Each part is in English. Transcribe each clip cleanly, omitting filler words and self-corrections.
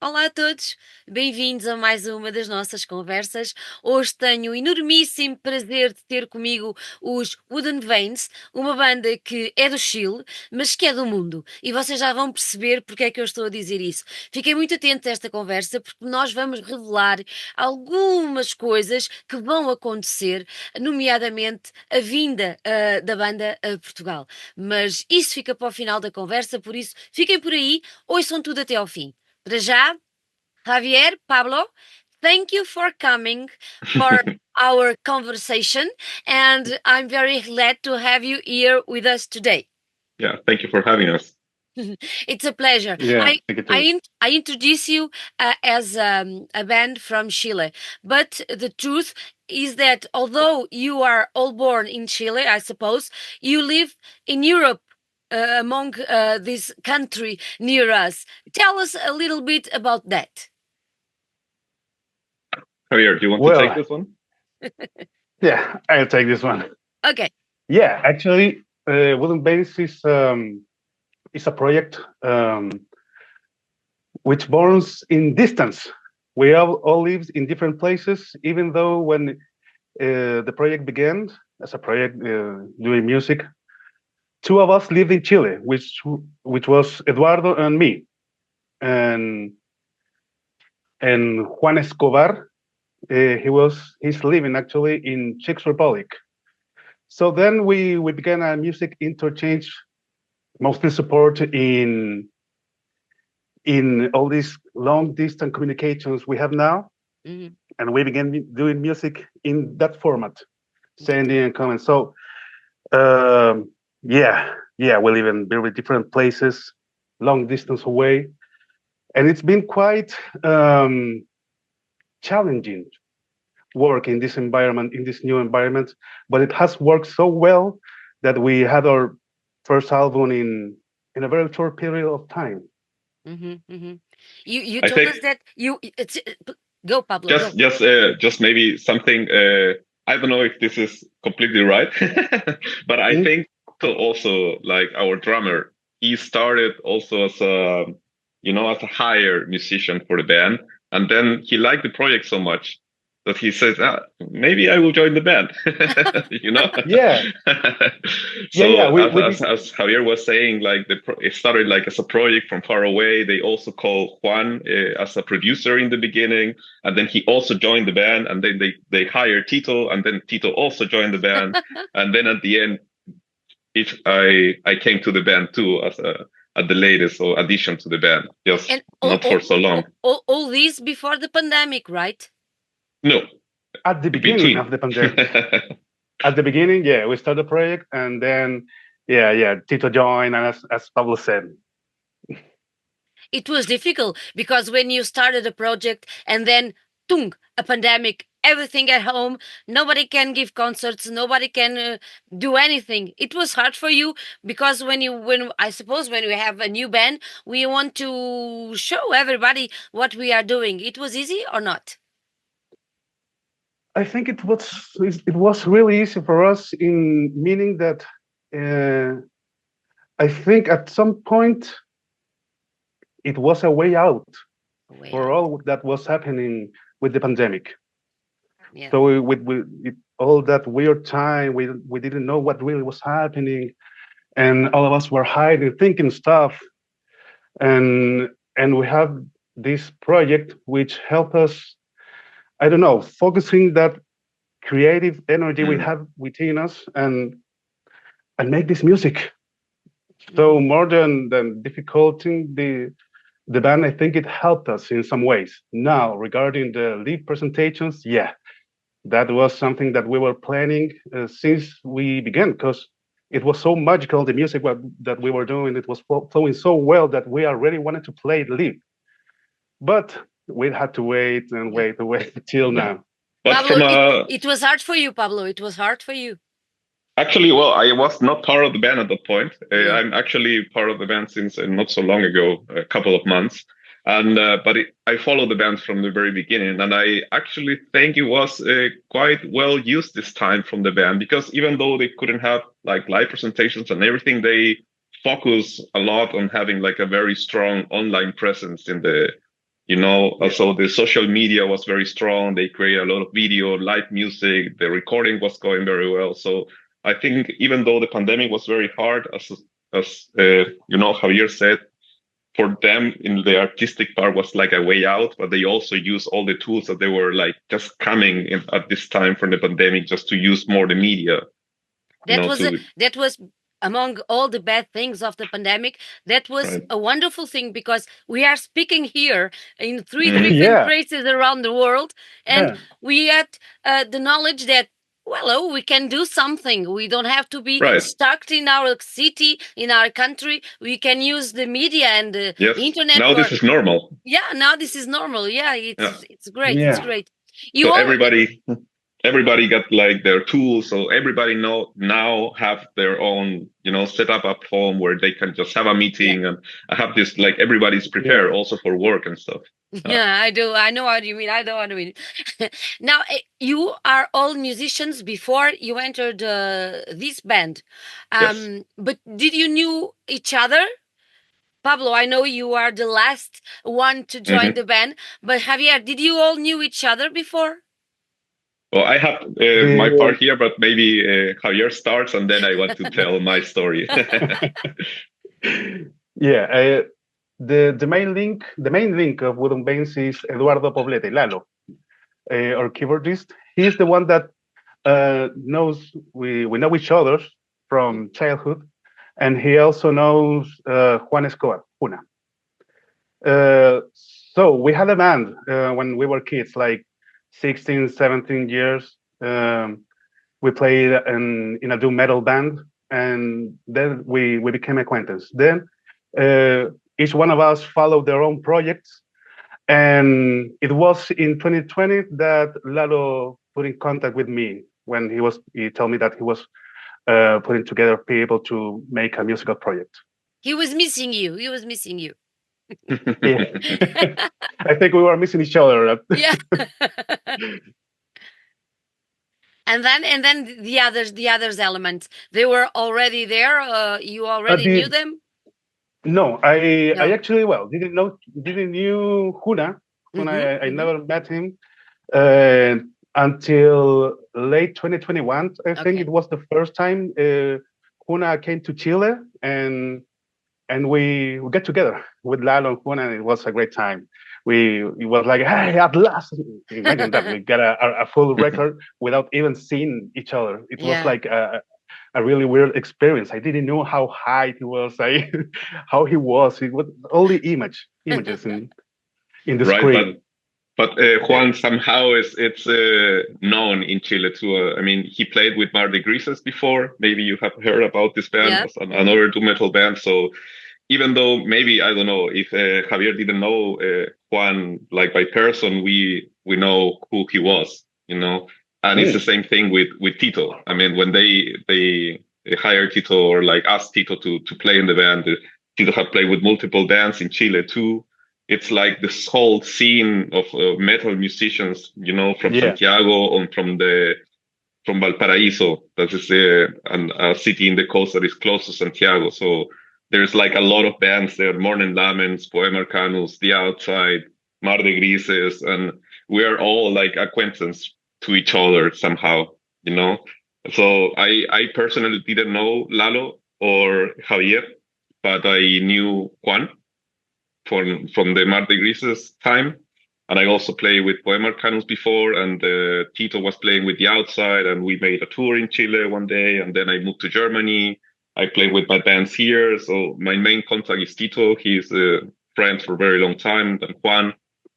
Olá a todos, bem-vindos a mais uma das nossas conversas. Hoje tenho o enormíssimo prazer de ter comigo os Wooden Veins, uma banda que é do Chile, mas que é do mundo. E vocês já vão perceber porque é que eu estou a dizer isso. Fiquem muito atentos a esta conversa, porque nós vamos revelar algumas coisas que vão acontecer, nomeadamente a vinda da banda a Portugal. Mas isso fica para o final da conversa, por isso fiquem por aí, ouçam tudo até ao fim. Para já, Javier, Pablo, thank you for coming for our conversation, and I'm very glad to have you here with us today. Yeah, thank you for having us. It's a pleasure. Yeah, I thank you I, too. in, I introduce you as a band from Chile, but the truth is that although you are all born in Chile, I suppose you live in Europe. Among this country near us. Tell us a little bit about that. Javier, do you want to take Well, this one? yeah, I'll take this one. Okay. Yeah, actually, Wooden Base is a project which borns in distance. We all live in different places, even though when the project began as a project doing music, two of us lived in Chile, which was Eduardo and me, and and Juan Escobar. He's living actually in Czech Republic. So then we began a music interchange, mostly support in all these long distance communications we have now, Mhm. and we began doing music in that format, sending and coming. So yeah, we live in very different places, long distance away, and it's been quite challenging work in this environment, in this new environment, but it has worked so well that we had our first album in a very short period of time. Mm-hmm. You I told think us that go Pablo, go. just maybe something. I don't know if this is completely right, but I Mm. think so also like our drummer, he started also as a as a hired musician for the band, and then he liked the project so much that he says, maybe I will join the band. you know. Yeah, yeah. So We as, we as as Javier was saying, like it started like as a project from far away. They also called Juan as a producer in the beginning, and then he also joined the band. And then they hired Tito, and then Tito also joined the band. And then at the end, I came to the band too as a at the latest or addition to the band, just And not for so long. all this before the pandemic, right? No, at the in beginning between. of the pandemic. At the beginning, yeah, we started the project, and then yeah, Tito joined, and as Pablo said, It was difficult because when you started a project and then tung, a pandemic, everything at home, nobody can give concerts, nobody can do anything. It was hard for you because when I suppose when we have a new band, we want to show everybody what we are doing. It was easy or not? I think it was really easy for us in meaning that I think at some point it was a way out Way for out. all that was happening with the pandemic. Yeah. So with all that weird time, we didn't know what really was happening, and all of us were hiding, thinking stuff, and we have this project which helped us. I don't know, focusing that creative energy we Mm. have within us and make this music. So more than difficulty the band, I think it helped us in some ways. Now regarding the live presentations, yeah, that was something that we were planning since we began because it was so magical. The music that we were doing, it was flowing so well that we already wanted to play it live, but we had to wait and wait and wait till now. But Pablo, from a it was hard for you, Pablo. It was hard for you. Actually, well, I was not part of the band at that point. Mm. I'm actually part of the band since not so long ago, a couple of months. And I followed the band from the very beginning, and I actually think it was quite well used this time from the band because even though they couldn't have like live presentations and everything, they focus a lot on having like a very strong online presence in Also the social media was very strong. They created a lot of video, live music. The recording was going very well. So I think even though the pandemic was very hard, as Javier said, for them in the artistic part was like a way out, but they also use all the tools that they were like just coming in at this time from the pandemic, just to use more the media. That was among all the bad things of the pandemic. That was Right. a wonderful thing, because we are speaking here in three Mhm. different Yeah. places around the world, and Yeah. we had the knowledge that, well, oh, we can do something. We don't have to be Right. stuck in our city, in our country. We can use the media and the Yes. internet. Now this is normal. Yeah, now this is normal. Yeah, it's great. It's Yeah. great. So all everybody got like their tools. So everybody now have their own, setup at home where they can just have a meeting and have this, like everybody's prepared also for work and stuff. Yeah, I do. I know what you mean. I know what you mean. Now, you are all musicians before you entered this band. Yes. But did you knew each other? Pablo, I know you are the last one to join Mhm. the band, but Javier, did you all knew each other before? Well, I have my part here, but maybe Javier starts and then I want to tell my story. Yeah. The main link of Wooden Veins is Eduardo Poblete, Lalo, our keyboardist. He's the one that knows we know each other from childhood, and he also knows Juan Escobar, Juna. So we had a band when we were kids, like 16, 17 years. We played in a doom metal band, and then we became acquaintances. Then each one of us followed their own projects, and it was in 2020 that Lalo put in contact with me when he told me that he was putting together people to make a musical project. He was missing you. He was missing you. Yeah. I think we were missing each other. Yeah. And then the others elements, they were already there. You already knew them. No, I No. actually didn't knew Juna. I never met him until late 2021. I think it was the first time Juna came to Chile, and we got together with Lalo and Juna, and it was a great time. It was like, hey, at last! Imagine that we got a full record without even seeing each other. It was like a really weird experience. I didn't know how high he was, how he was. It was only images in the screen. But Juan somehow it's known in Chile too. I mean, he played with Mar de Grises before. Maybe you have heard about this band. It was another doom metal band. So even though maybe I don't know if Javier didn't know Juan like by person, we know who he was, And it's the same thing with Tito. I mean, when they hired Tito or like asked Tito to play in the band, Tito had played with multiple bands in Chile too. It's like this whole scene of metal musicians, from Santiago and from Valparaíso. That is a city in the coast that is close to Santiago. So there's like a lot of bands there: Morning Laments, Poema Arcanus, The Outside, Mar de Grises, and we are all like acquaintances to each other somehow, So I personally didn't know Lalo or Javier, but I knew Juan from the Mar de Grises time. And I also played with Poema Arcanus before, and Tito was playing with The Outside, and we made a tour in Chile one day, and then I moved to Germany. I played with my bands here, so my main contact is Tito. He's a friend for a very long time, then Juan.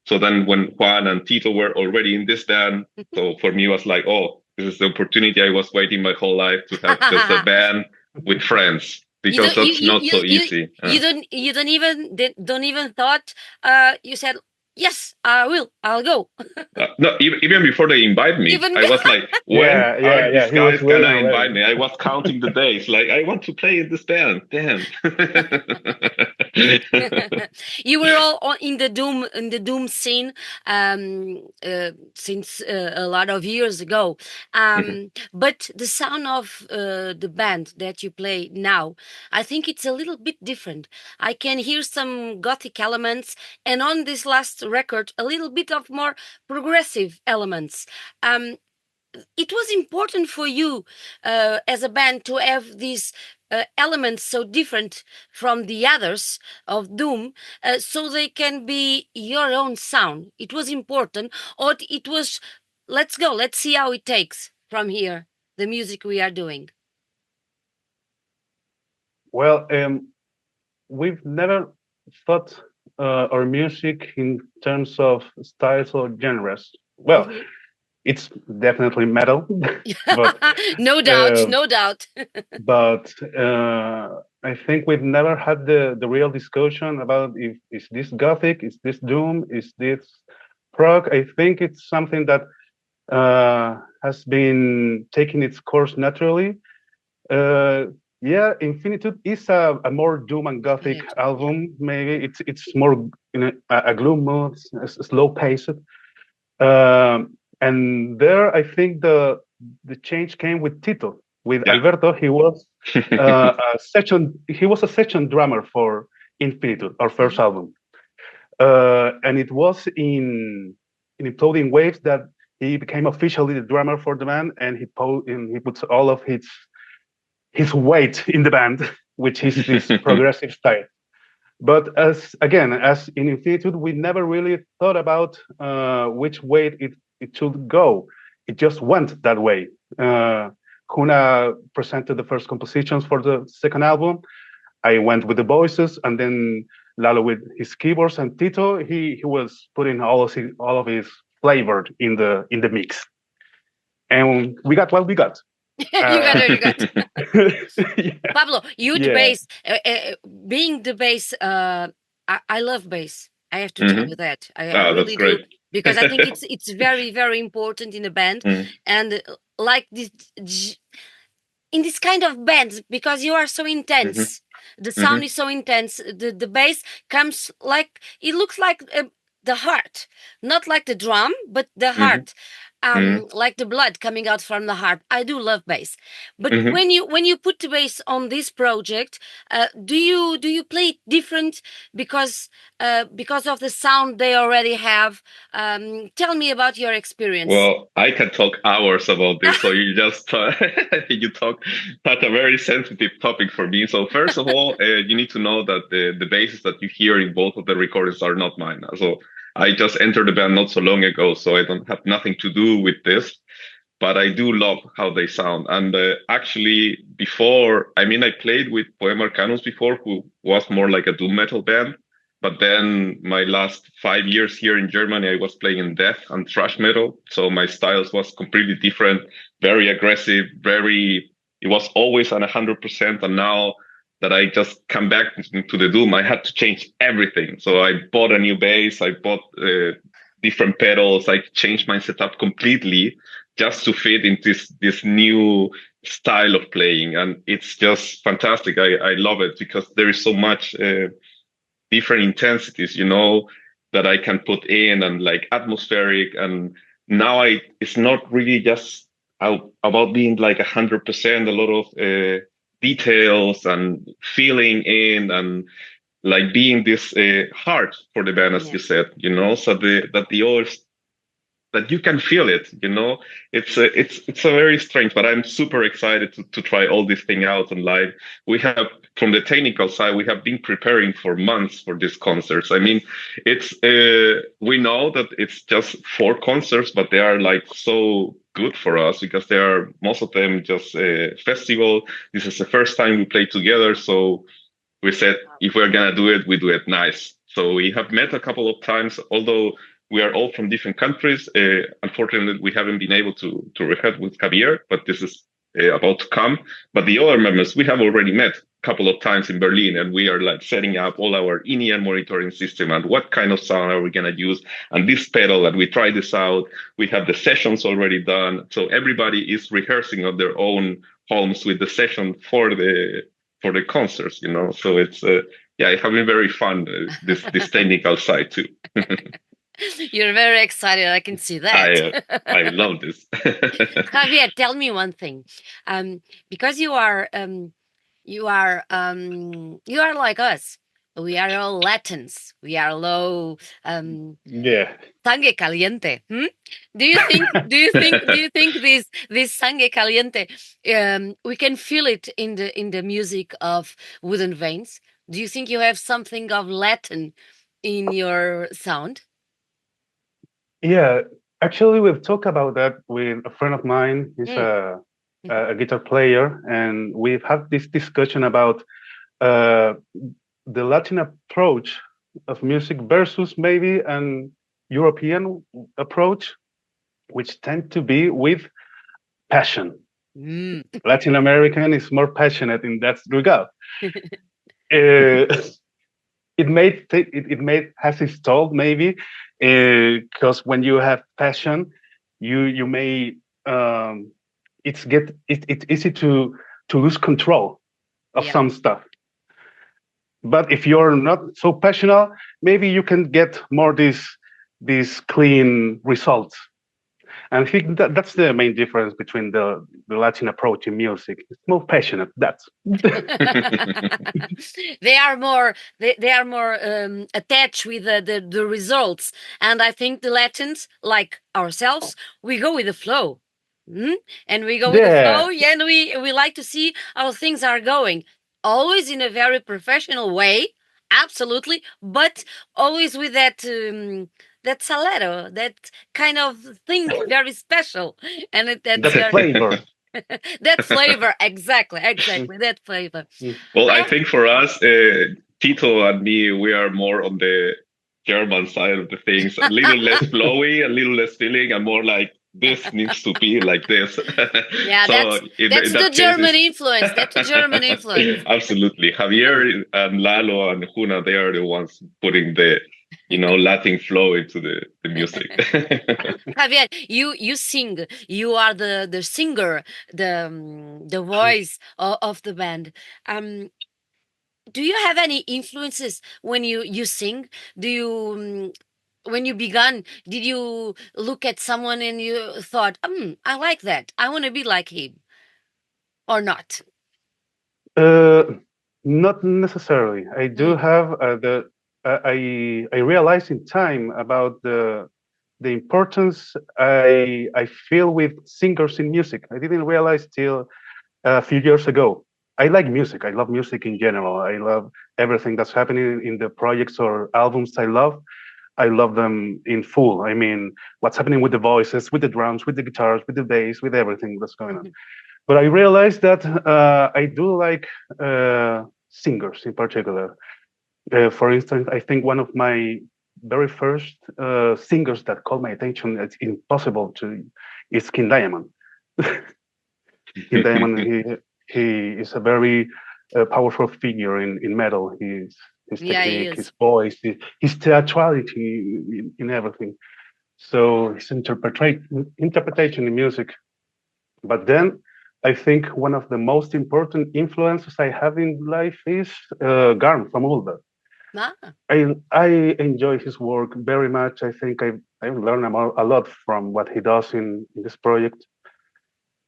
So then when Juan and Tito were already in this band, so for me it was like, oh, this is the opportunity I was waiting my whole life to have just a band with friends. Because that's not so easy. You don't even thought. You said, yes, I'll go. No, even before they invite me, I was like, when are these guys gonna invite me? I was counting the days. Like, I want to play in this band. Damn. You were all in the doom scene since a lot of years ago. Mhm. But the sound of the band that you play now, I think it's a little bit different. I can hear some gothic elements, and on this last record, a little bit of more progressive elements. Um, it was important for you as a band to have these elements so different from the others of doom, so they can be your own sound. It was important, or it was, let's go, let's see how it takes from here, the music we are doing. Well, we've never thought our music in terms of styles or genres. Well, Mhm. it's definitely metal, but No doubt, uh, no doubt. but I think we've never had the real discussion about if is this gothic, is this doom, is this prog. I think it's something that has been taking its course naturally. Uh, yeah, Infinitude is a more doom and gothic Infinite. album. Maybe it's more in a gloom mood, slow paced. And there, I think the change came with Tito, with Yeah. Alberto. He was a section drummer for Infinitude, our first Mhm. album, and it was in Imploding Waves that he became officially the drummer for the band, and he puts all of his weight in the band, which is this progressive style. But as in Infinitude, we never really thought about which way it should go. It just went that way. Kuna presented the first compositions for the second album. I went with the voices, and then Lalo with his keyboards, and Tito he was putting all of his flavor in the mix, and we got what we got. You got Uh, it, you got yeah, Pablo, you the yeah. bass, being the bass, I love bass. I have to tell Hmm. you that. I Oh, that's really do, great. because I think it's very very important in a band, Mm. and like this in this kind of bands, because you are so Hmm. intense, the Hmm. sound is so intense, the bass comes like it looks like the heart, not like the drum but the Hmm. heart, Hmm. like the blood coming out from the heart. I do love bass, but Hmm. when you put the bass on this project, do you play it different because of the sound they already have? Tell me about your experience. Well, I can talk hours about this. So you just you touch a very sensitive topic for me. So first of all, you need to know that the basses that you hear in both of the recordings are not mine. So I just entered the band not so long ago, so I don't have nothing to do with this. But I do love how they sound. And actually, before, I mean, I played with Poema Arcanus before, who was more like a doom metal band. But then my last 5 years here in Germany, I was playing in death and thrash metal. So my styles was completely different, very aggressive, it was always on 100%. And now that I just come back to the doom, I had to change everything. So I bought a new bass, I bought different pedals, I changed my setup completely just to fit in this new style of playing, and it's just fantastic. I love it because there is so much different intensities, that I can put in, and like atmospheric. And now it's not really just about being like 100%. A lot of details and feeling in, and like being this heart for the band, as Yeah. you said, so that the others, that you can feel it. It's a very strange, but I'm super excited to try all this thing out on live. We have, from the technical side, we have been preparing for months for these concerts. I mean, it's we know that it's just 4 concerts, but they are like so good for us because they are, most of them, just festival. This is the first time we play together, so we said if we're gonna do it, we do it nice. So we have met a couple of times, although we are all from different countries. Unfortunately, we haven't been able to rehearse with Javier, but this is about to come. But the other members, we have already met a couple of times in Berlin, and we are like setting up all our in-ear monitoring system and what kind of sound are we gonna use, and this pedal, and we try this out. We have the sessions already done, so everybody is rehearsing on their own homes with the session for the concerts. So yeah, it has been very fun. This technical side too. You're very excited. I can see I that. uh, I love this. Javier, tell me one thing. Because you are like us. We are all Latins. We are low Yeah. sangue caliente. Hmm? Do you think this sangue caliente we can feel it in the music of Wooden Veins? Do you think you have something of Latin in your sound? Yeah, actually, we've talked about that with a friend of mine. He's Mm. Mhm. a guitar player, and we've had this discussion about uh, the Latin approach of music versus maybe an European approach, which tend to be with passion. Mm. Latin American is more passionate in that regard. Uh, it may has its toll maybe because when you have passion you may it's easy to lose control of Yeah. some stuff, but if you're not so passionate maybe you can get more these clean results. And I think that's the main difference between the Latin approach in music. It's more passionate. That's They are more attached with the results, and I think the Latins, like ourselves, we go with the flow. Mm? And we go with the yeah. flow, yeah, and we like to see how things are going, always in a very professional way, absolutely, but always with that salero, that kind of thing, very special, and that's That very flavor. that flavor, exactly that flavor. Well, I I have think for us, Tito and me, we are more on the German side of the things, a little less flowy, a little less feeling, and more like this needs to be like this. yeah, So in that's the that case, German it's influence. That's the German influence. absolutely Javier and Lalo and Juna. They are the ones putting the Latin flow into the music. Javier, you sing. You are the singer, the voice of the band. Um, do you have any influences when you sing? Do you when you began? Did you look at someone and you thought, I like that. I want to be like him, or not? Uh, Not necessarily. I do Mm, have I realized in time about the importance I feel with singers in music. I didn't realize till a few years ago. I like music. I love music in general. I love everything that's happening in the projects or albums I love. I love them in full. I mean, what's happening with the voices, with the drums, with the guitars, with the bass, with everything that's going on. mhm. But I realized that I do like singers in particular. For instance, I think one of my very first singers that called my attention as impossible to is King Diamond. King Diamond, he is a very powerful figure in metal. His Yeah, he technique, his is. voice, his theatrality in everything. So his interpretation in music. But then I think one of the most important influences I have in life is Garm from Ulver. Ah, I enjoy his work very much. I think I've learned a lot from what he does in this project,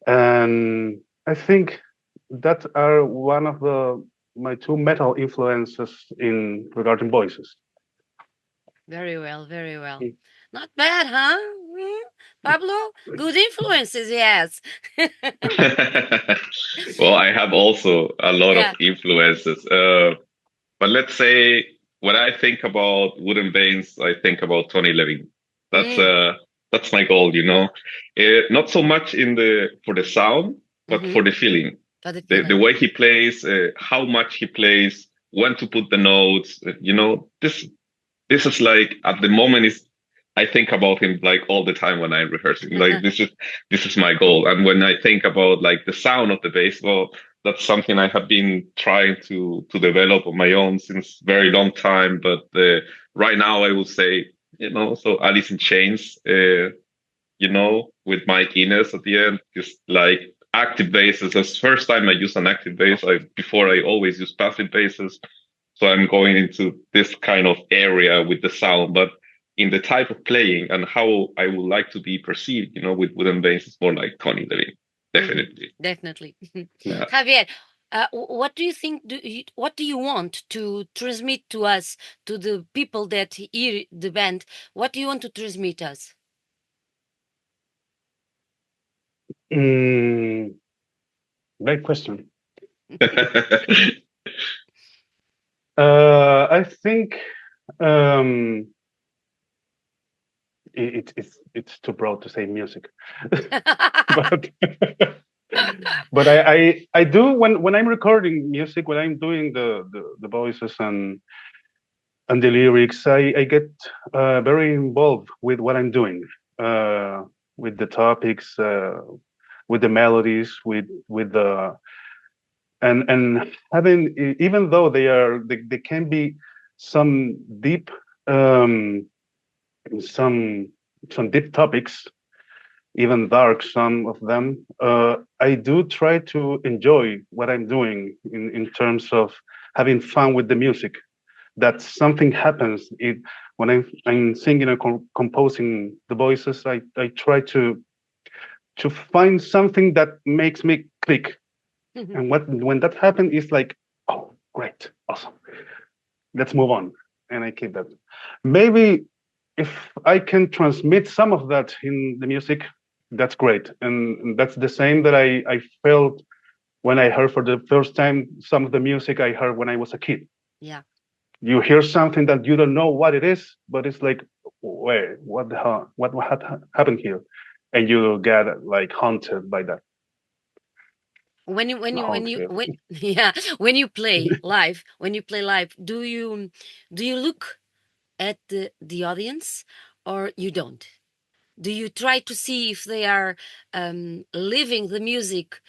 and I think that are one of the my two metal influences in regarding voices. very well, very well. Not bad, huh? Mm, Pablo, good influences, yes. Well, I have also a lot of Yeah. influences. But let's say when I think about wooden veins, I think about Tony Levin. That's Mm, uh that's my goal, Not so much for the sound, but mm-hmm. for the feeling. For the The feeling. way he plays, how much he plays, when to put the notes. This is like at the moment is I think about him like all the time when I'm rehearsing. Like this is my goal. And when I think about like the sound of the bass, well, that's something I have been trying to develop on my own since very long time. But right now I would say, so Alice in Chains, with Mike Inez at the end, is like active basses. That's the first time I use an active bass. Before I always use passive basses. So I'm going into this kind of area with the sound, but in the type of playing and how I would like to be perceived, with wooden bass, it's more like Tony Levin, definitely. Definitely. Yeah. Javier, what do you think? What do you want to transmit to us, to the people that hear the band? What do you want to transmit us? Great question. I think it's too broad to say music, but but I do when I'm recording music, when I'm doing the voices and the lyrics, I get very involved with what I'm doing, with the topics, with the melodies, with the and having, even though they can be some deep some deep topics, even dark, some of them, I do try to enjoy what I'm doing in terms of having fun with the music. That something happens when I'm singing or composing the voices. I try to find something that makes me click. And when that happens, it's like, oh, great, awesome. Let's move on. And I keep that. Maybe if I can transmit some of that in the music, that's great. And that's the same that I felt when I heard for the first time some of the music I heard when I was a kid. Yeah. You hear something that you don't know what it is, but it's like, wait, what the hell? What happened here? And you get like haunted by that. When yeah, when you play live, do you look at the audience, or you don't? Do you try to see if they are living the music,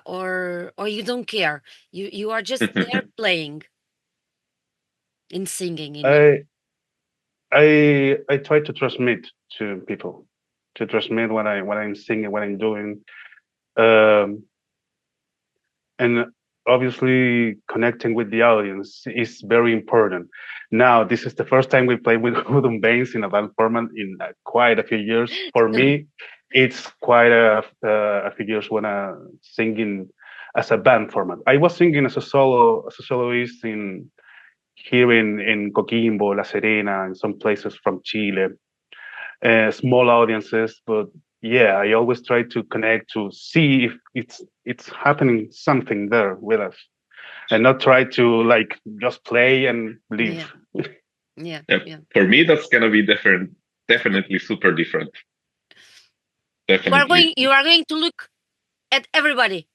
or you don't care? You are just there playing and singing. I try to transmit to people, to transmit what I'm singing, what I'm doing, and obviously connecting with the audience is very important. Now, this is the first time we play with wooden bass in a band format in quite a few years. For me, it's quite a few years when I'm singing as a band format. I was singing as a soloist here in Coquimbo, La Serena, and some places from Chile, small audiences. But yeah, I always try to connect to see if it's happening something there with us, and not try to like just play and leave. Yeah. For me, that's gonna be different. Definitely super different. Definitely. You are going to look at everybody.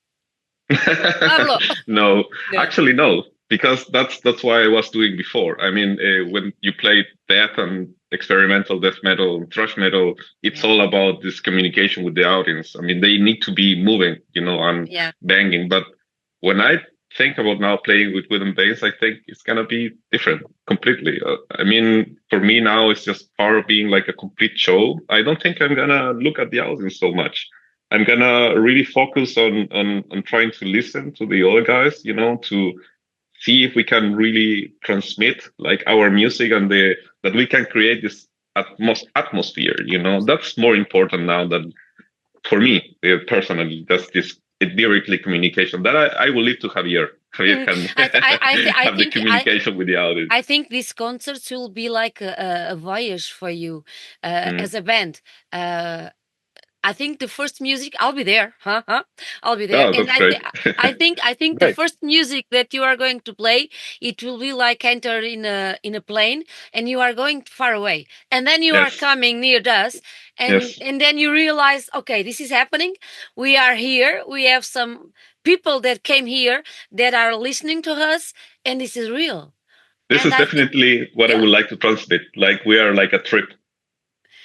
Pablo. No, actually, no, because that's why I was doing before. I mean, when you play death and experimental death metal, thrash metal, it's all about this communication with the audience. I mean, they need to be moving, and banging. But when I think about now playing with wooden bass, I think it's gonna be different completely. I mean, for me now, it's just part of being like a complete show. I don't think I'm gonna look at the audience so much. I'm gonna really focus on trying to listen to the other guys, to see if we can really transmit like our music and that we can create this atmosphere. That's more important now than for me personally. That's this directly communication that I will leave to Javier. Javier can have the communication with the audience. I think these concerts will be like a voyage for you as a band. I think the first music, I'll be there. I'll be there. Oh, that's great. I think the first music that you are going to play, it will be like enter in a plane, and you are going far away, and then you are coming near us, and then you realize, okay, this is happening. We are here. We have some people that came here that are listening to us, and this is real. This is definitely what I would like to transmit. Like we are like a trip.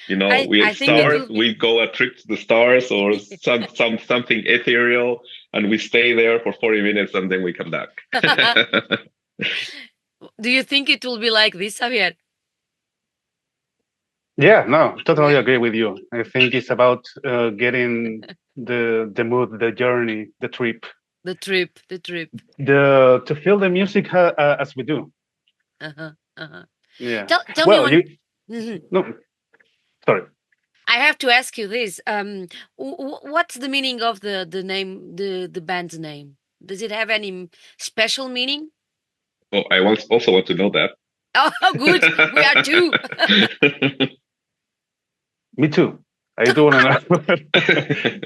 We go a trip to the stars or something ethereal, and we stay there for 40 minutes and then we come back. Do you think it will be like this, Javier? Yeah, no, totally agree with you. I think it's about getting the mood, the journey, the trip. The trip. To feel the music as we do. Uh-huh, uh-huh. Yeah. Tell me Well, one. you Mhm. no, sorry. I have to ask you this. What's the meaning of the name, the band's name? Does it have any special meaning? Oh, I also want to know that. Oh, good. We are two. Me too. I do want to know.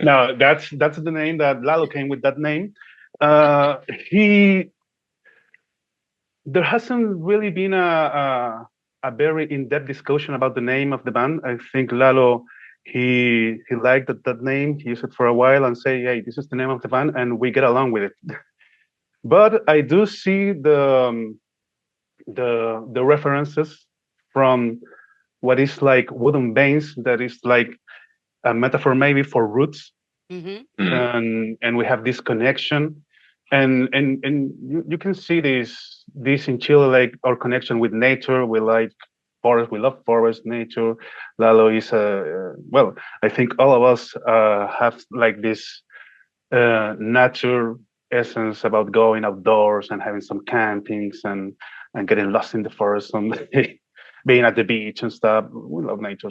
No, that's the name that Lalo came with that name. He There hasn't really been a very in-depth discussion about the name of the band. I think Lalo he liked that name. He used it for a while and say, "Hey, this is the name of the band," and we get along with it. But I do see the references from what is like wooden veins. That is like a metaphor maybe for roots, Hmm. Mhm. and we have this connection, and you can see this in Chile, like our connection with nature. We like forest, we love forest, nature. Lalo is a well, I think all of us have like this nature essence about going outdoors and having some campings and getting lost in the forest and being at the beach and stuff. We love nature.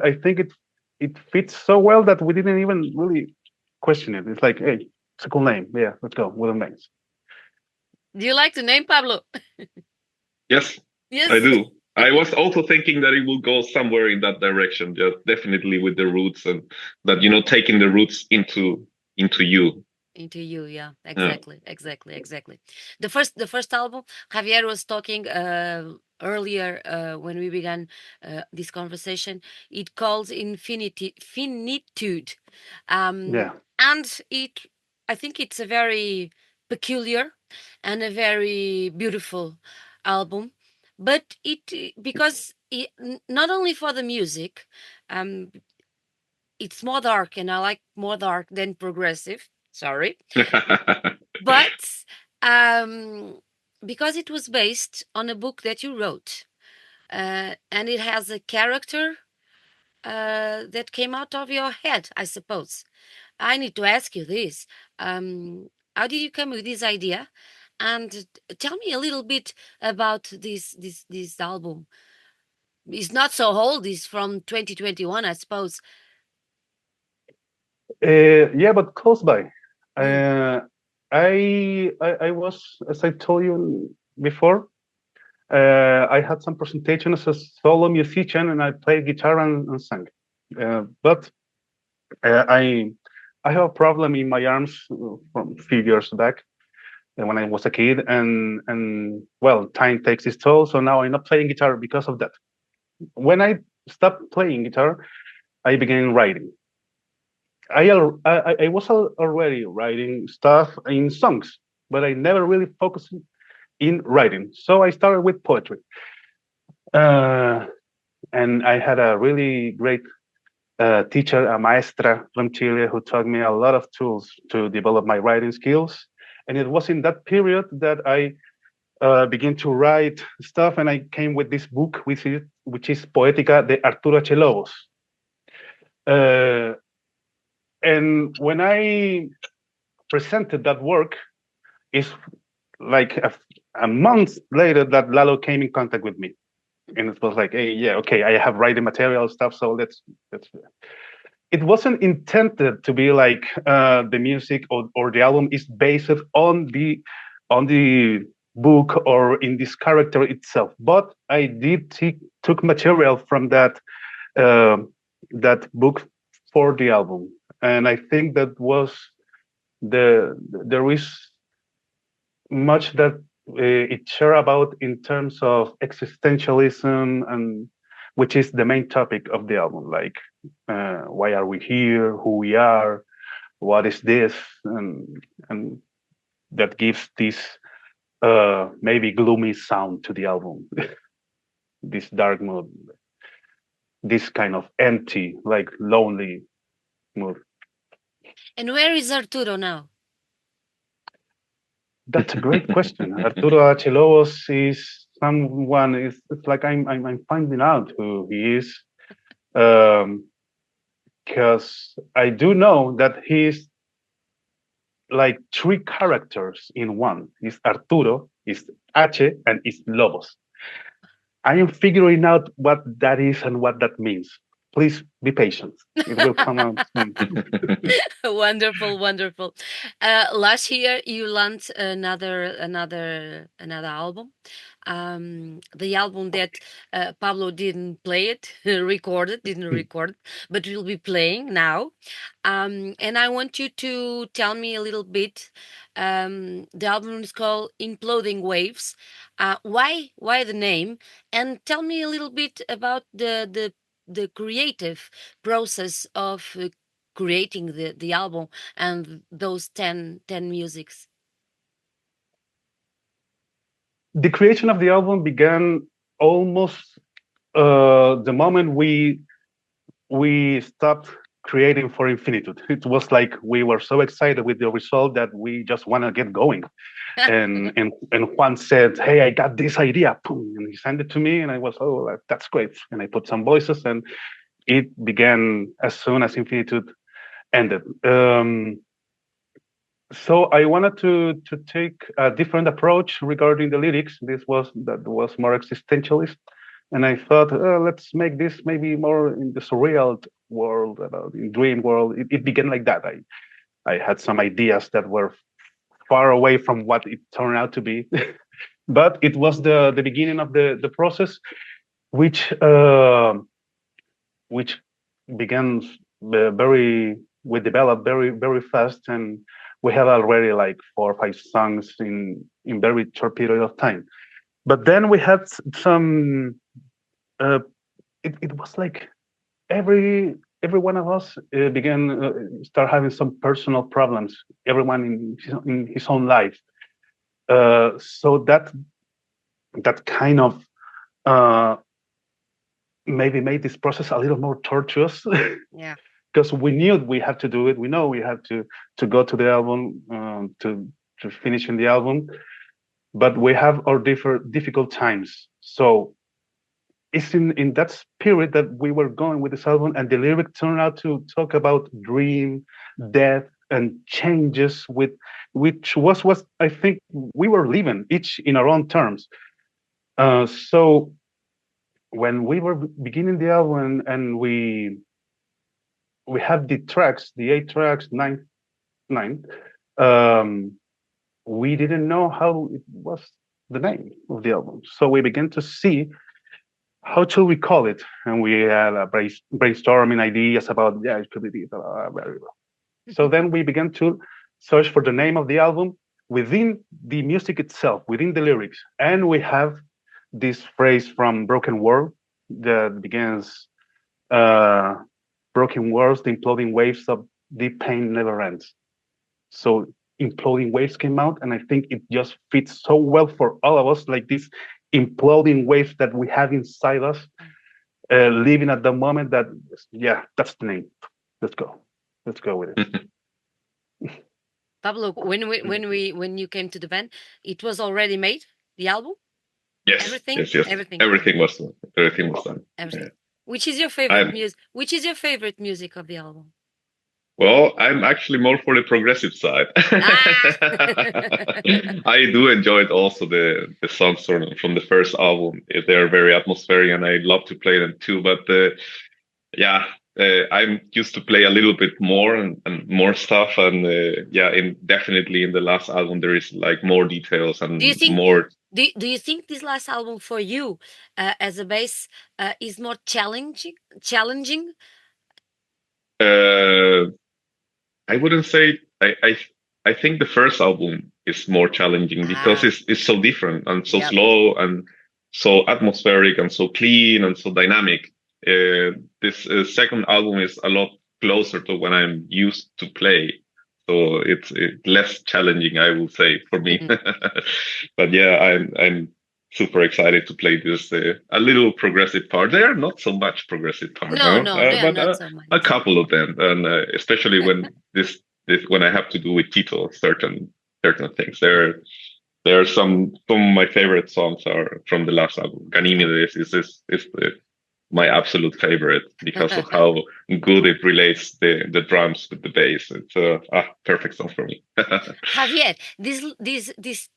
I think it fits so well that we didn't even really question it. It's like, hey, it's a cool name. Yeah, let's go. Wooden Banks. Do you like the name, Pablo? Yes, I Yes. do. I was also thinking that it will go somewhere in that direction, just definitely with the roots and that taking the roots into you. Into you, yeah, Yeah. exactly. The first album, Javier was talking earlier when we began this conversation. It calls infinity finitude, um, Yeah. and I think it's a very peculiar and a very beautiful album. But because not only for the music, um, it's more dark, and I like more dark than progressive. Sorry, but um, because it was based on a book that you wrote, and it has a character that came out of your head, I suppose. I need to ask you this: how did you come with this idea? And tell me a little bit about this album. It's not so old; it's from 2021, I suppose. Yeah, but close by. Mm, Uh, I was, as I told you before, I had some presentation as a solo musician, and I played guitar and sang. But I have a problem in my arms from a few years back when I was a kid, and well, time takes its toll. So now I'm not playing guitar because of that. When I stopped playing guitar, I began writing. I was already writing stuff in songs, but I never really focused in writing. So I started with poetry, uh, and I had a really great teacher, a maestra from Chile, who taught me a lot of tools to develop my writing skills. And it was in that period that I began to write stuff, and I came with this book, which is Poética de Arturo H. Lobos. Uh, and when I presented that work, it's like a month later that Lalo came in contact with me, and it was like, hey, yeah, okay, I have writing material stuff, so let's. It wasn't intended to be like the music or the album is based on the book or in this character itself, but I did took material from uh, that book for the album, and I think that was there is much that it share about in terms of existentialism, and which is the main topic of the album, like why are we here, who we are, what is this, and that gives this maybe gloomy sound to the album, this dark mood, this kind of empty, like lonely mood. And where is Arturo now? That's a great question. Arturo Achelovos is someone. It's like I'm finding out who he is, because I do know that he's like three characters in one. He's Arturo. It's H and it's Lobos. I am figuring out what that is and what that means. Please be patient. It will come out soon. Wonderful, wonderful. Last year you launched another album. The album that Pablo didn't play it, didn't record, but will be playing now. And I want you to tell me a little bit. The album is called Imploding Waves. Why the name? And tell me a little bit about the creative process of creating the album and those 10 musics. The creation of the album began almost the moment we stopped creating for infinitude. It was like we were so excited with the result that we just want to get going. And Juan said, "Hey, I got this idea," boom, and he sent it to me, and I was, "Oh, that's great." And I put some voices, and it began as soon as infinitude ended. So I wanted to take a different approach regarding the lyrics. That was more existentialist, and I thought, let's make this maybe more in the surreal world, about in dream world. It began like that. I had some ideas that were far away from what it turned out to be, but it was the beginning of the process, which which began very we developed very fast, and we have already like 4 or 5 songs in very short period of time. But then we had some. It was like every one of us began start having some personal problems. Everyone in his own life. So that kind of maybe made this process a little more tortuous. Yeah. Because we knew we had to do it. We know we had to go to the album to finishing the album, but we have our difficult times. So it's in that spirit that we were going with this album, and the lyric turned out to talk about dream, death, and changes, which was what I think we were living each in our own terms. So when we were beginning the album and we have the tracks, the 8 tracks, nine. We didn't know how it was the name of the album, so we began to see how should we call it, and we had a brainstorming ideas about it could be very well. So then we began to search for the name of the album within the music itself, within the lyrics, and we have this phrase from Broken World that begins. Broken worlds, the imploding waves of deep pain never ends. So imploding waves came out, and I think it just fits so well for all of us, like this imploding waves that we have inside us, living at the moment. That's the name. Let's go with it. Pablo, when you came to the band, it was already made, the album. Yes, Everything, yes. everything Was done. Everything was done. Everything. Yeah. Which is your favorite music? Which is your favorite music of the album? Well, I'm actually more for the progressive side. I do enjoy also the songs from the first album. They're very atmospheric, and I love to play them too. But I'm used to play a little bit more and more stuff. And definitely in the last album there is like more details and more. Do you think this last album for you, as a bass, is more challenging? I wouldn't say. I think the first album is more challenging because it's so different and so slow and so atmospheric and so clean and so dynamic. This second album is a lot closer to when I'm used to play, so it's less challenging, I will say, for me. But yeah, I'm super excited to play this a little progressive part. There are not so much progressive part, but not so much. A couple of them, and especially when when I have to do with Tito, certain things. There are some of my favorite songs are from the last album. Ganymedes is my absolute favorite because of how good it relates the drums with the bass. It's a perfect song for me. Javier, this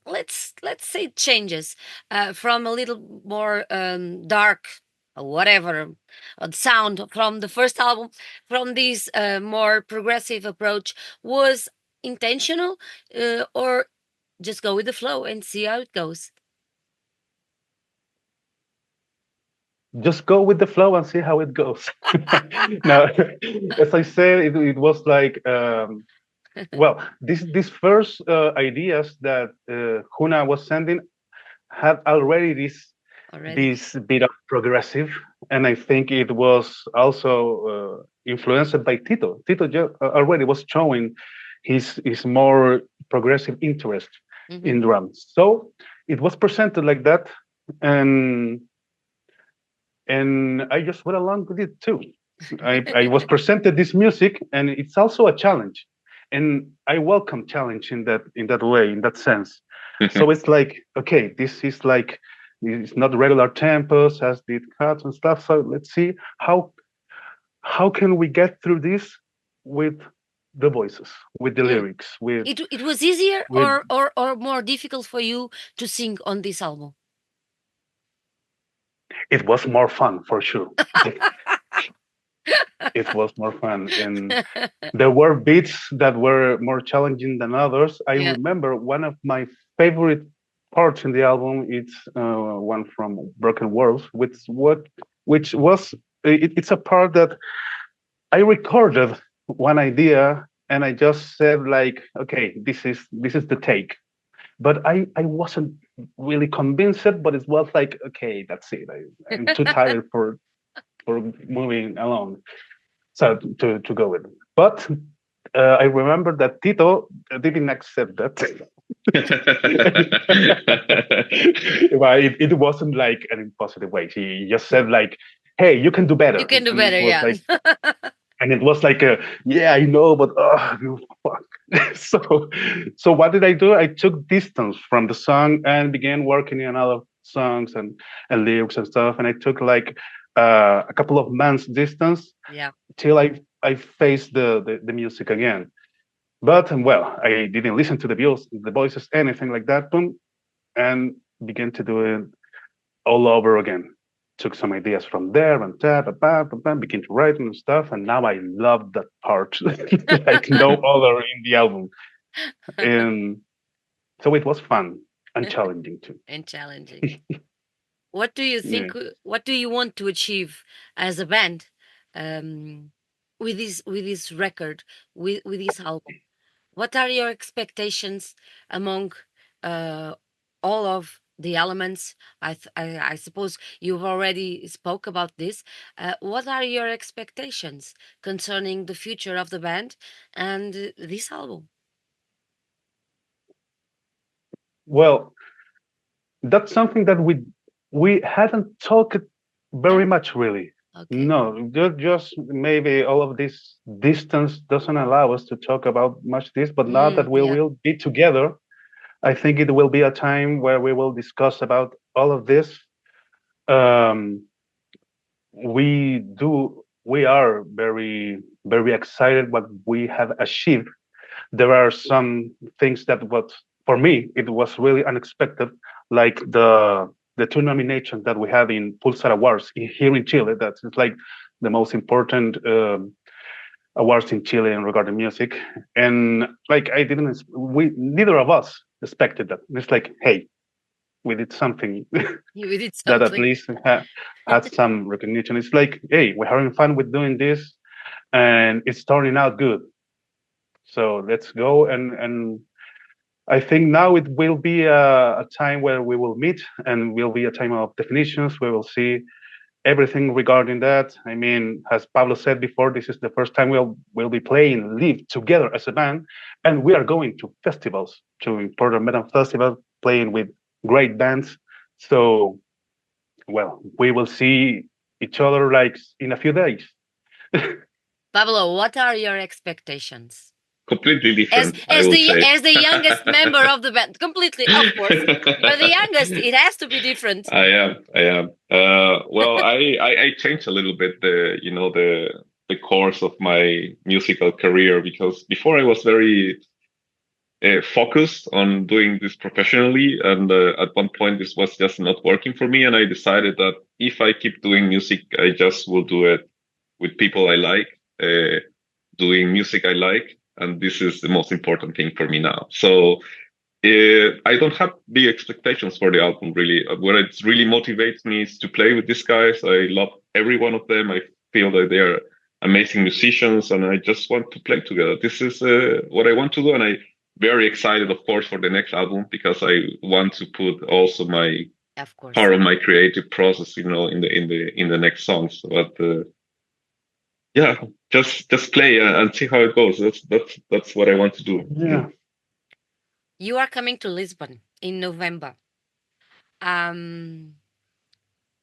let's say changes from a little more dark or whatever sound from the first album, from this more progressive approach, was intentional, or just go with the flow and see how it goes? Just go with the flow and see how it goes. Now, as I said, it was like well, these first ideas that Huna was sending had already Already. this bit of progressive, and I think it was also influenced by Tito. Already was showing his more progressive interest Hmm. in drums, so it was presented like that, and I just went along with it too. I was presented this music, and it's also a challenge, and I welcome challenge in that way, in that sense. So it's like, okay, this is like, it's not regular tempos as the cuts and stuff. So let's see how can we get through this with the voices, with the Mm. lyrics, with It was easier with or more difficult for you to sing on this album? it was more fun for sure. It was more fun, and there were beats that were more challenging than others. I Yeah. remember one of my favorite parts in the album. It's one from Broken Worlds, which was it's a part that I recorded one idea and I just said like, okay, this is the take. But I wasn't really convinced, but it was like, okay, that's it. I'm too tired for moving along. So to go with it. But I remember that Tito didn't accept that. Well, it wasn't like an impossible way. He just said like, "Hey, you can do You better," can do better, yeah. and it was like a, yeah, I know, but you fuck. So what did I do? I took distance from the song and began working in other songs and lyrics and stuff. And I took like a couple of months distance Yeah. till I faced the music again. But well, I didn't listen to the voices, anything like that. Boom, and began to do it all over again. Took some ideas from there and that, begin to write and stuff, and now I love that part like no other in the album. And so it was fun and challenging too. And challenging. What do you Yeah. think? What do you want to achieve as a band, with this record, with this album? What are your expectations among uh, all of the elements? I suppose you've already spoke about this. What are your expectations concerning the future of the band and this album? Well, that's something that we hadn't talked very No. much really. Okay. No, just maybe all of this distance doesn't allow us to talk about much this, but now that we Yeah. will be together, I think it will be a time where we will discuss about all of this. Um, we are very excited what we have achieved. There are some things that what for me it was really unexpected, like the two nominations that we have in Pulsar Awards here in Chile. That's like the most important awards in Chile in regarding music. And like I didn't, we neither of us expected that. It's like, hey, we did something You did that at something. least had some recognition. It's like, hey, we're having fun with doing this, and it's turning out good. So let's go and I think now it will be a time where we will meet and will be a time of definitions. We will see everything regarding that. I mean, as Pablo said before, this is the first time we'll be playing live together as a band, and we are going to festivals, to important metal festival, playing with great bands. So, well, we will see each other like in a few days. Pablo, what are your expectations? Completely different, I will say. As the youngest member of the band, completely, of course. You're the youngest. It has to be different. I am. I am. Well, I changed a little bit the course of my musical career because before I was very focused on doing this professionally, and at one point this was just not working for me, and I decided that if I keep doing music, I just will do it with people I like, doing music I like, and this is the most important thing for me now. So I don't have big expectations for the album, really. What it really motivates me is to play with these guys. I love every one of them. I feel that they are amazing musicians, and I just want to play together. This is what I want to do, and I very excited, of course, for the next album, because I want to put also my Of course. part of my creative process, in the next songs. But yeah, just play and see how it goes. That's what I want to do. Yeah. You are coming to Lisbon in November.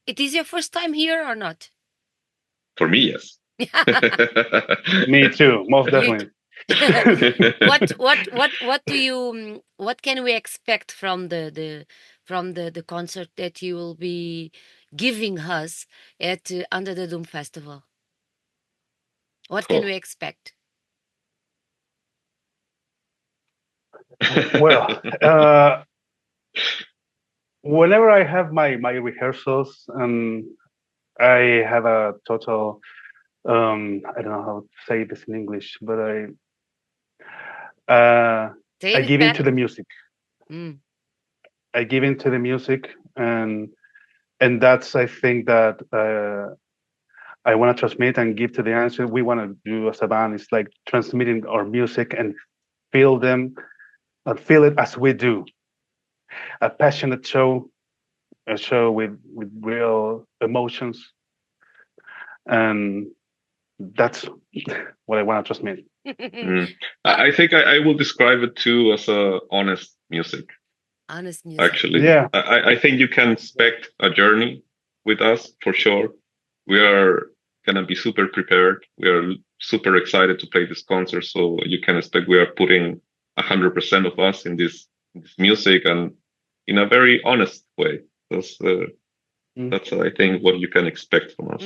It is your first time here or not? For me, yes. Me too, most definitely. What can we expect from the concert that you will be giving us at Under the Dome Festival? What can we expect? Well, whenever I have my rehearsals, and I have a total, I don't know how to say this in English, but I give into the music. I give into the music, and that's, I think, that I want to transmit and give to the answer we want to do as a band. It's like transmitting our music and feel them and feel it as we do. A passionate show, a show with real emotions, and that's what I want to transmit. I think I will describe it too as honest music. Honest music. Actually, yeah. I think you can expect a journey with us for sure. We are gonna be super prepared. We are super excited to play this concert, so you can expect we are putting 100% of us in this music, and in a very honest way. That's I think what you can expect from us.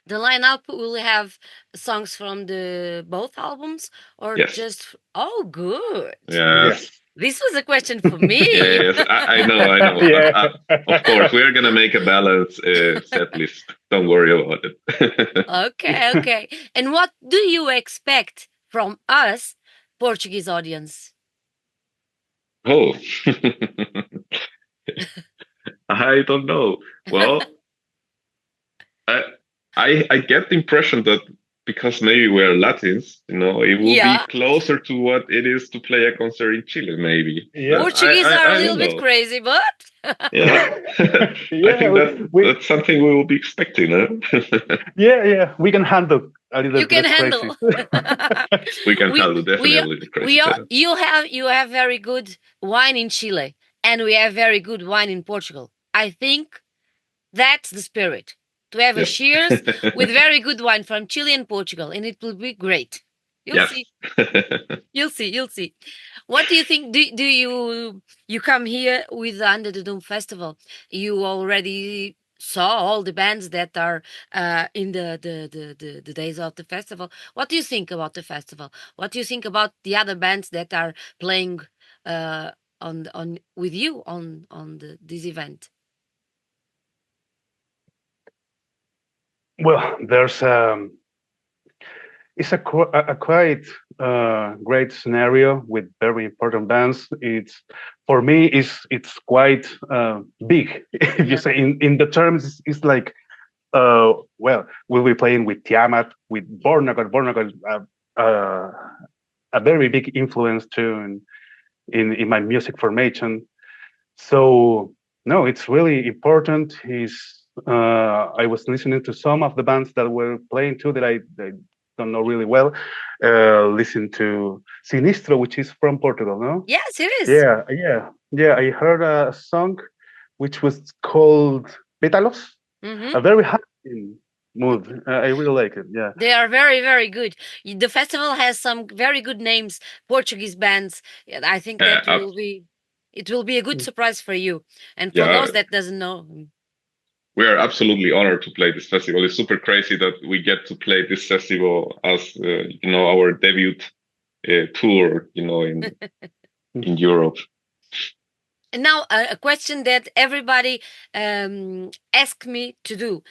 The lineup will have songs from the both albums, or Yes. just good. Yes. This was a question for me. Yes, I know. Yeah. Of course, we're gonna make a balanced set list. Don't worry about it. Okay. And what do you expect from us, Portuguese audience? Oh, I don't know. Well, I get the impression that because maybe we're Latins, it will be closer to what it is to play a concert in Chile, maybe. Yeah. Portuguese are a little bit crazy, but yeah, I think that's something we will be expecting. Yeah, we can handle a little. You can handle. We can handle definitely the crazy. You have very good wine in Chile, and we have very good wine in Portugal. I think that's the spirit. To have a cheers with very good wine from Chile and Portugal, and it will be great. You'll see. You'll see. What do you think? Do you come here with the Under the Dome Festival? You already saw all the bands that are in the days of the festival. What do you think about the festival? What do you think about the other bands that are playing on with you on this event? Well, there's it's a quite great scenario with very important bands. It's for me, it's quite big. If you say in the terms, it's like well, we'll be playing with Tiamat, with Bornagot. Bornagot, a very big influence too in my music formation. So no, it's really important. I was listening to some of the bands that were playing too that I don't know really well. Listen to Sinistro, which is from Portugal, no? Yes, it is. Yeah. I heard a song which was called Pétalos. A very happy mood. I really like it. Yeah, they are very, very good. The festival has some very good names, Portuguese bands. I think that it will be a good surprise for you, and for those that doesn't know. We are absolutely honored to play this festival. It's super crazy that we get to play this festival as our debut tour. in Europe. Now, a question that everybody asked me to do.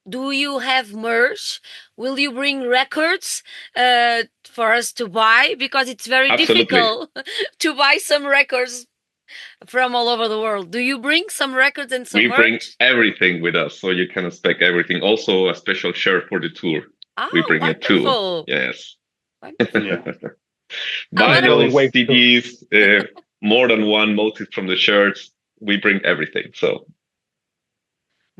Do you have merch? Will you bring records for us to buy? Because it's very Absolutely. difficult to buy some records from all over the world. Do you bring some records and some We bring merch? everything with us, so you can expect everything. Also, a special shirt for the tour. We Oh, bring it too. wonderful. Yes. Wonderful. Yeah. Ahora- Vinyls, Wave too. CDs, more than one motif from the shirts. We bring everything. So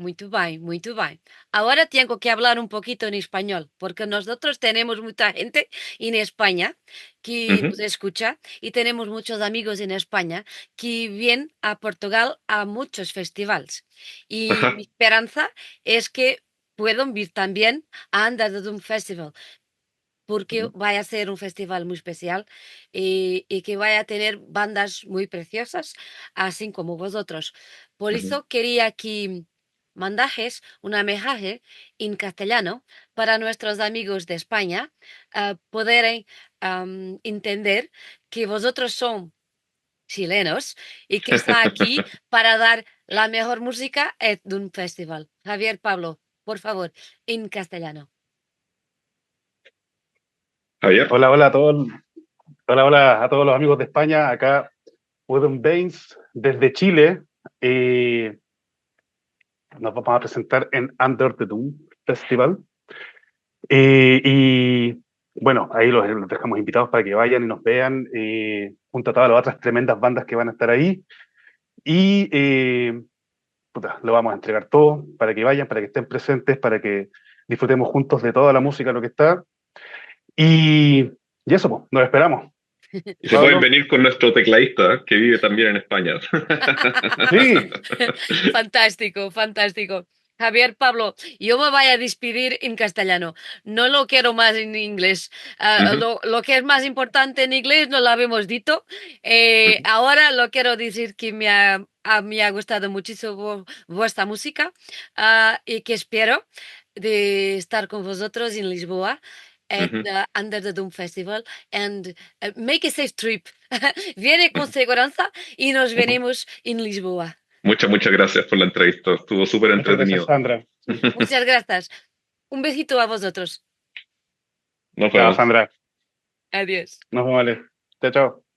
Muito bem, muito bem. Ahora tengo que hablar un poquito en español, porque nosotros tenemos mucha gente en España que nos escucha y tenemos muchos amigos en España que vienen a Portugal a muchos festivales. Y Ajá. mi esperanza es que puedan vir también a andar de un festival, porque vaya a ser un festival muy especial y que vaya a tener bandas muy preciosas, así como vosotros. Por eso quería que mandajes una mensaje en castellano para nuestros amigos de España, poder entender que vosotros son chilenos y que está aquí para dar la mejor música de un festival. Javier, Pablo, por favor, en castellano. Javier. Hola, hola a todos. Hola, hola a todos los amigos de España. Acá, Wooden Veins desde Chile. Nos vamos a presentar en Under the Dome Festival. Y bueno, ahí los dejamos invitados para que vayan y nos vean, junto a todas las otras tremendas bandas que van a estar ahí. Y lo vamos a entregar todo para que vayan, para que estén presentes, para que disfrutemos juntos de toda la música, lo que está. Y eso, pues, nos esperamos. Y se pueden venir con nuestro tecladista, que vive también en España. Sí. Fantástico, fantástico. Javier, Pablo, yo me voy a despedir en castellano. No lo quiero más en inglés. Lo que es más importante en inglés no lo habíamos dicho. Ahora lo quiero decir que me ha gustado muchísimo vuestra música y que espero de estar con vosotros en Lisboa at the Under the Dome Festival and make a safe trip. Viene con seguridad y nos veremos en Lisboa. Muchas gracias por la entrevista. Estuvo súper Muchas gracias, entretenido. Sandra. Muchas gracias. Un besito a vosotros. Nos Chao, vemos. Sandra. Adiós. Nos vemos, Ale. Chao, chao.